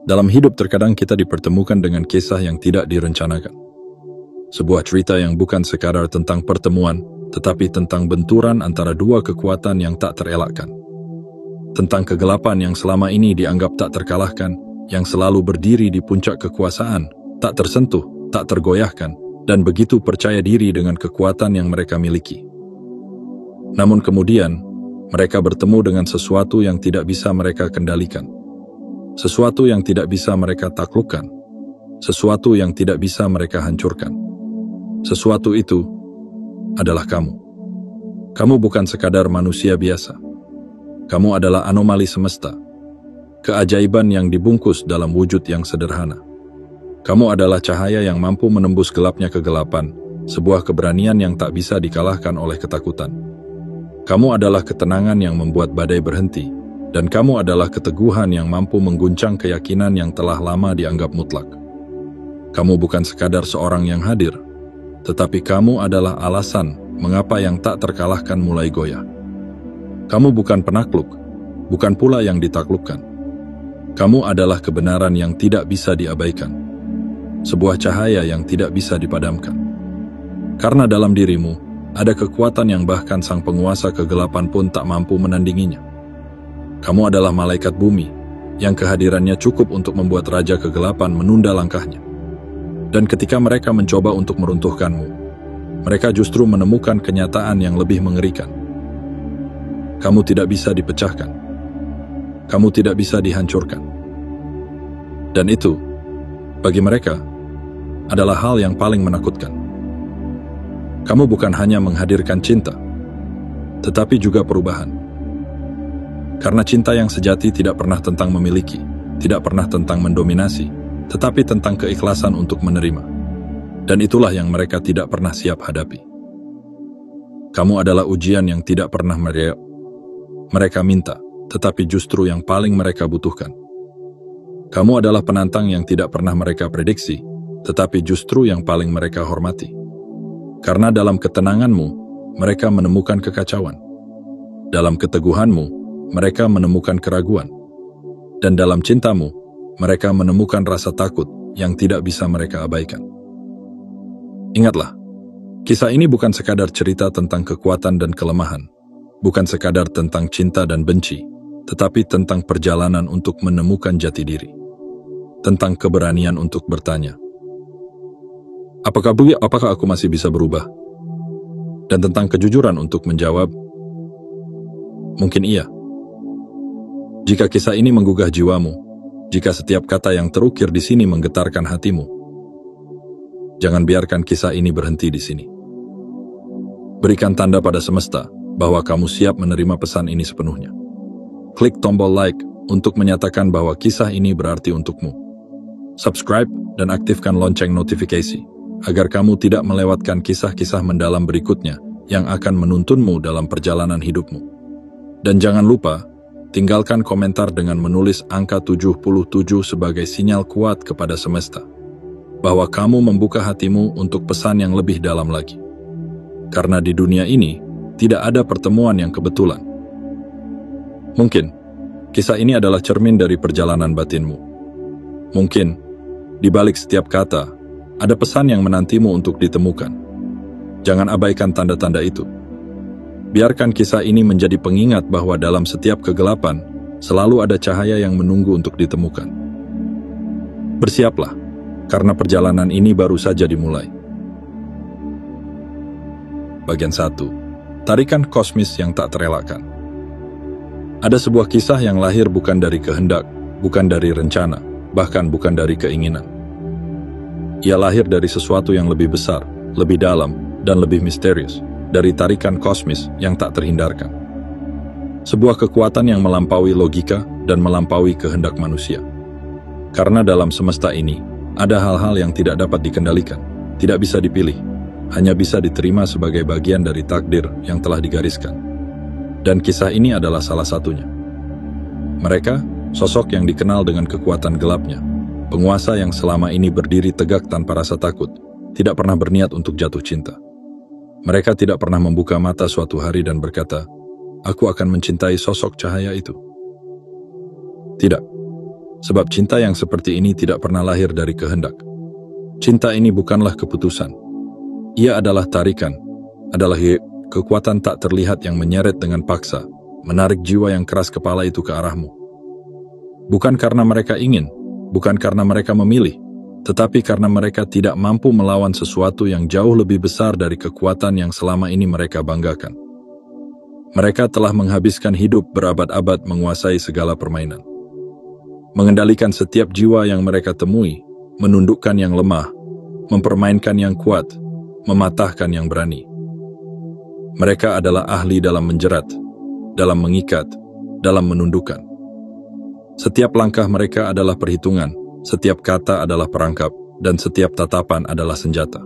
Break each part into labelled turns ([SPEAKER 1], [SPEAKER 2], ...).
[SPEAKER 1] Dalam hidup terkadang kita dipertemukan dengan kisah yang tidak direncanakan. Sebuah cerita yang bukan sekadar tentang pertemuan, tetapi tentang benturan antara dua kekuatan yang tak terelakkan. Tentang kegelapan yang selama ini dianggap tak terkalahkan, yang selalu berdiri di puncak kekuasaan, tak tersentuh, tak tergoyahkan, dan begitu percaya diri dengan kekuatan yang mereka miliki. Namun kemudian, mereka bertemu dengan sesuatu yang tidak bisa mereka kendalikan. Sesuatu yang tidak bisa mereka taklukkan. Sesuatu yang tidak bisa mereka hancurkan. Sesuatu itu adalah kamu. Kamu bukan sekadar manusia biasa. Kamu adalah anomali semesta. Keajaiban yang dibungkus dalam wujud yang sederhana. Kamu adalah cahaya yang mampu menembus gelapnya kegelapan, sebuah keberanian yang tak bisa dikalahkan oleh ketakutan. Kamu adalah ketenangan yang membuat badai berhenti, dan kamu adalah keteguhan yang mampu mengguncang keyakinan yang telah lama dianggap mutlak. Kamu bukan sekadar seorang yang hadir, tetapi kamu adalah alasan mengapa yang tak terkalahkan mulai goyah. Kamu bukan penakluk, bukan pula yang ditaklukkan. Kamu adalah kebenaran yang tidak bisa diabaikan, sebuah cahaya yang tidak bisa dipadamkan. Karena dalam dirimu, ada kekuatan yang bahkan sang penguasa kegelapan pun tak mampu menandinginya. Kamu adalah malaikat bumi, yang kehadirannya cukup untuk membuat Raja Kegelapan menunda langkahnya. Dan ketika mereka mencoba untuk meruntuhkanmu, mereka justru menemukan kenyataan yang lebih mengerikan. Kamu tidak bisa dipecahkan. Kamu tidak bisa dihancurkan. Dan itu, bagi mereka, adalah hal yang paling menakutkan. Kamu bukan hanya menghadirkan cinta, tetapi juga perubahan. Karena cinta yang sejati tidak pernah tentang memiliki, tidak pernah tentang mendominasi, tetapi tentang keikhlasan untuk menerima. Dan itulah yang mereka tidak pernah siap hadapi. Kamu adalah ujian yang tidak pernah mereka minta, tetapi justru yang paling mereka butuhkan. Kamu adalah penantang yang tidak pernah mereka prediksi, tetapi justru yang paling mereka hormati. Karena dalam ketenanganmu, mereka menemukan kekacauan. Dalam keteguhanmu, mereka menemukan keraguan. Dan dalam cintamu, mereka menemukan rasa takut yang tidak bisa mereka abaikan. Ingatlah, kisah ini bukan sekadar cerita tentang kekuatan dan kelemahan, bukan sekadar tentang cinta dan benci, tetapi tentang perjalanan untuk menemukan jati diri. Tentang keberanian untuk bertanya, apakah aku masih bisa berubah? Dan tentang kejujuran untuk menjawab, mungkin iya. Jika kisah ini menggugah jiwamu, jika setiap kata yang terukir di sini menggetarkan hatimu, jangan biarkan kisah ini berhenti di sini. Berikan tanda pada semesta bahwa kamu siap menerima pesan ini sepenuhnya. Klik tombol like untuk menyatakan bahwa kisah ini berarti untukmu. Subscribe dan aktifkan lonceng notifikasi, agar kamu tidak melewatkan kisah-kisah mendalam berikutnya yang akan menuntunmu dalam perjalanan hidupmu. Dan jangan lupa, tinggalkan komentar dengan menulis angka 77 sebagai sinyal kuat kepada semesta, bahwa kamu membuka hatimu untuk pesan yang lebih dalam lagi. Karena di dunia ini, tidak ada pertemuan yang kebetulan. Mungkin, kisah ini adalah cermin dari perjalanan batinmu. Mungkin, di balik setiap kata, ada pesan yang menantimu untuk ditemukan. Jangan abaikan tanda-tanda itu. Biarkan kisah ini menjadi pengingat bahwa dalam setiap kegelapan, selalu ada cahaya yang menunggu untuk ditemukan. Bersiaplah, karena perjalanan ini baru saja dimulai. Bagian 1. Tarikan kosmis yang tak terelakkan. Ada sebuah kisah yang lahir bukan dari kehendak, bukan dari rencana, bahkan bukan dari keinginan. Ia lahir dari sesuatu yang lebih besar, lebih dalam, dan lebih misterius, dari tarikan kosmis yang tak terhindarkan. Sebuah kekuatan yang melampaui logika dan melampaui kehendak manusia. Karena dalam semesta ini, ada hal-hal yang tidak dapat dikendalikan, tidak bisa dipilih, hanya bisa diterima sebagai bagian dari takdir yang telah digariskan. Dan kisah ini adalah salah satunya. Mereka, sosok yang dikenal dengan kekuatan gelapnya, penguasa yang selama ini berdiri tegak tanpa rasa takut, tidak pernah berniat untuk jatuh cinta. Mereka tidak pernah membuka mata suatu hari dan berkata, "Aku akan mencintai sosok cahaya itu." Tidak. Sebab cinta yang seperti ini tidak pernah lahir dari kehendak. Cinta ini bukanlah keputusan. Ia adalah tarikan, adalah kekuatan tak terlihat yang menyeret dengan paksa, menarik jiwa yang keras kepala itu ke arahmu. Bukan karena mereka ingin, bukan karena mereka memilih, tetapi karena mereka tidak mampu melawan sesuatu yang jauh lebih besar dari kekuatan yang selama ini mereka banggakan. Mereka telah menghabiskan hidup berabad-abad menguasai segala permainan. Mengendalikan setiap jiwa yang mereka temui, menundukkan yang lemah, mempermainkan yang kuat, mematahkan yang berani. Mereka adalah ahli dalam menjerat, dalam mengikat, dalam menundukkan. Setiap langkah mereka adalah perhitungan, setiap kata adalah perangkap, dan setiap tatapan adalah senjata.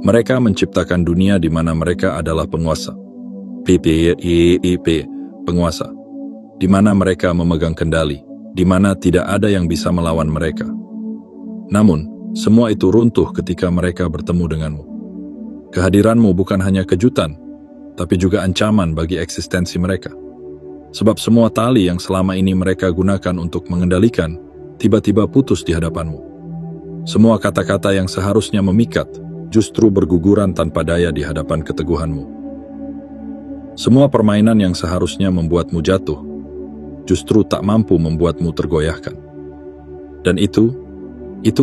[SPEAKER 1] Mereka menciptakan dunia di mana mereka adalah penguasa. Penguasa. Di mana mereka memegang kendali, di mana tidak ada yang bisa melawan mereka. Namun, semua itu runtuh ketika mereka bertemu denganmu. Kehadiranmu bukan hanya kejutan, tapi juga ancaman bagi eksistensi mereka. Sebab semua tali yang selama ini mereka gunakan untuk mengendalikan, tiba-tiba putus di hadapanmu. Semua kata-kata yang seharusnya memikat, justru berguguran tanpa daya di hadapan keteguhanmu. Semua permainan yang seharusnya membuatmu jatuh, justru tak mampu membuatmu tergoyahkan. Dan itu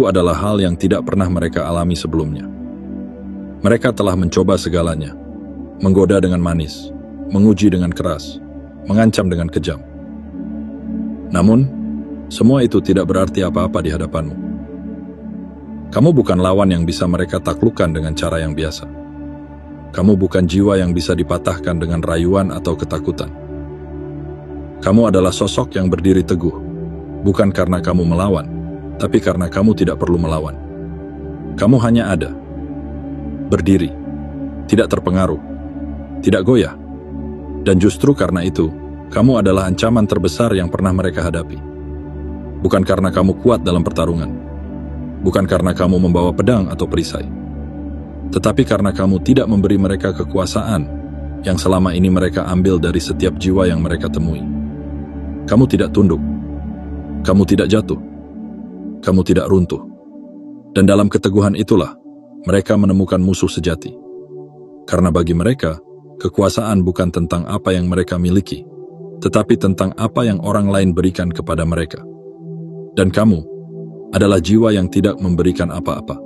[SPEAKER 1] adalah hal yang tidak pernah mereka alami sebelumnya. Mereka telah mencoba segalanya, menggoda dengan manis, menguji dengan keras, mengancam dengan kejam. Namun, semua itu tidak berarti apa-apa di hadapanmu. Kamu bukan lawan yang bisa mereka taklukkan dengan cara yang biasa. Kamu bukan jiwa yang bisa dipatahkan dengan rayuan atau ketakutan. Kamu adalah sosok yang berdiri teguh, bukan karena kamu melawan, tapi karena kamu tidak perlu melawan. Kamu hanya ada, berdiri, tidak terpengaruh, tidak goyah. Dan justru karena itu, kamu adalah ancaman terbesar yang pernah mereka hadapi. Bukan karena kamu kuat dalam pertarungan, bukan karena kamu membawa pedang atau perisai, tetapi karena kamu tidak memberi mereka kekuasaan yang selama ini mereka ambil dari setiap jiwa yang mereka temui. Kamu tidak tunduk, kamu tidak jatuh, kamu tidak runtuh. Dan dalam keteguhan itulah, mereka menemukan musuh sejati. Karena bagi mereka, kekuasaan bukan tentang apa yang mereka miliki, tetapi tentang apa yang orang lain berikan kepada mereka. Dan kamu adalah jiwa yang tidak memberikan apa-apa.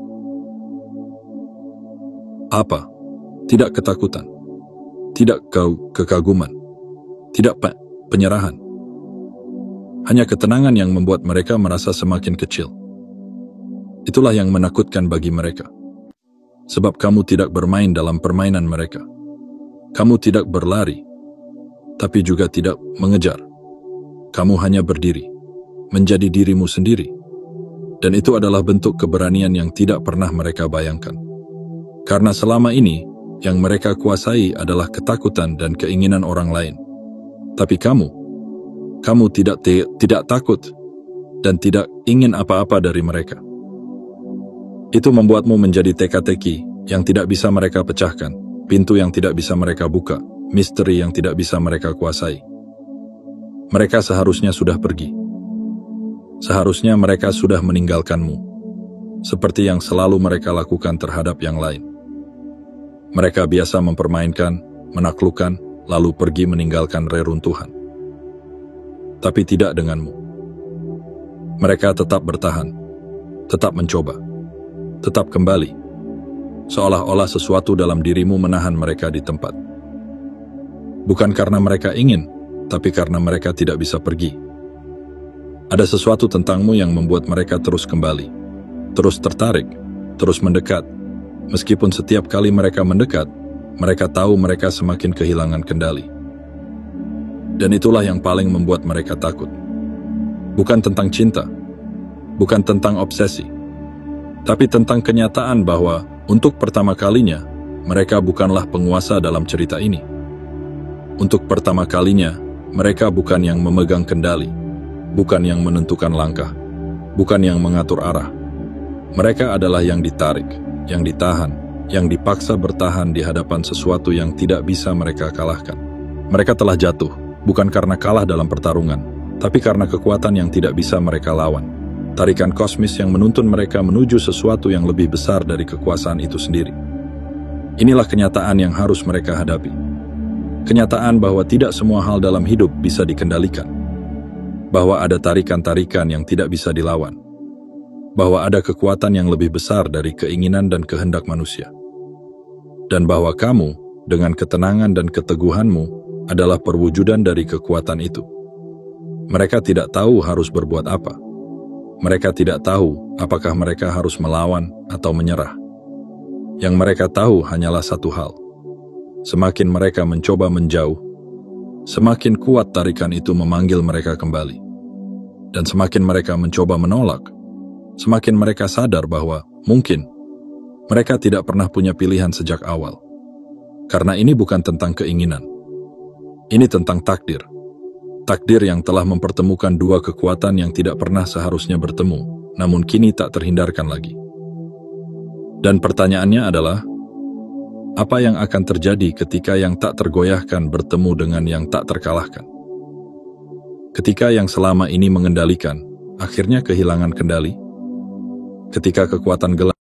[SPEAKER 1] Apa? Tidak ketakutan, tidak kekaguman, tidak penyerahan. Hanya ketenangan yang membuat mereka merasa semakin kecil. Itulah yang menakutkan bagi mereka. Sebab kamu tidak bermain dalam permainan mereka. Kamu tidak berlari, tapi juga tidak mengejar. Kamu hanya berdiri, menjadi dirimu sendiri. Dan itu adalah bentuk keberanian yang tidak pernah mereka bayangkan. Karena selama ini, yang mereka kuasai adalah ketakutan dan keinginan orang lain. Tapi kamu tidak takut dan tidak ingin apa-apa dari mereka. Itu membuatmu menjadi teka-teki yang tidak bisa mereka pecahkan, pintu yang tidak bisa mereka buka, misteri yang tidak bisa mereka kuasai. Mereka seharusnya sudah pergi. Seharusnya mereka sudah meninggalkanmu, seperti yang selalu mereka lakukan terhadap yang lain. Mereka biasa mempermainkan, menaklukkan, lalu pergi meninggalkan reruntuhan. Tapi tidak denganmu. Mereka tetap bertahan, tetap mencoba, tetap kembali, seolah-olah sesuatu dalam dirimu menahan mereka di tempat. Bukan karena mereka ingin, tapi karena mereka tidak bisa pergi. Ada sesuatu tentangmu yang membuat mereka terus kembali, terus tertarik, terus mendekat. Meskipun setiap kali mereka mendekat, mereka tahu mereka semakin kehilangan kendali. Dan itulah yang paling membuat mereka takut. Bukan tentang cinta, bukan tentang obsesi, tapi tentang kenyataan bahwa untuk pertama kalinya, mereka bukanlah penguasa dalam cerita ini. Untuk pertama kalinya, mereka bukan yang memegang kendali, bukan yang menentukan langkah, bukan yang mengatur arah. Mereka adalah yang ditarik, yang ditahan, yang dipaksa bertahan di hadapan sesuatu yang tidak bisa mereka kalahkan. Mereka telah jatuh, bukan karena kalah dalam pertarungan, tapi karena kekuatan yang tidak bisa mereka lawan. Tarikan kosmis yang menuntun mereka menuju sesuatu yang lebih besar dari kekuasaan itu sendiri. Inilah kenyataan yang harus mereka hadapi. Kenyataan bahwa tidak semua hal dalam hidup bisa dikendalikan. Bahwa ada tarikan-tarikan yang tidak bisa dilawan. Bahwa ada kekuatan yang lebih besar dari keinginan dan kehendak manusia. Dan bahwa kamu, dengan ketenangan dan keteguhanmu, adalah perwujudan dari kekuatan itu. Mereka tidak tahu harus berbuat apa. Mereka tidak tahu apakah mereka harus melawan atau menyerah. Yang mereka tahu hanyalah satu hal. Semakin mereka mencoba menjauh, semakin kuat tarikan itu memanggil mereka kembali. Dan semakin mereka mencoba menolak, semakin mereka sadar bahwa mungkin mereka tidak pernah punya pilihan sejak awal. Karena ini bukan tentang keinginan. Ini tentang takdir. Takdir yang telah mempertemukan dua kekuatan yang tidak pernah seharusnya bertemu, namun kini tak terhindarkan lagi. Dan pertanyaannya adalah, apa yang akan terjadi ketika yang tak tergoyahkan bertemu dengan yang tak terkalahkan? Ketika yang selama ini mengendalikan, akhirnya kehilangan kendali? Ketika kekuatan gelap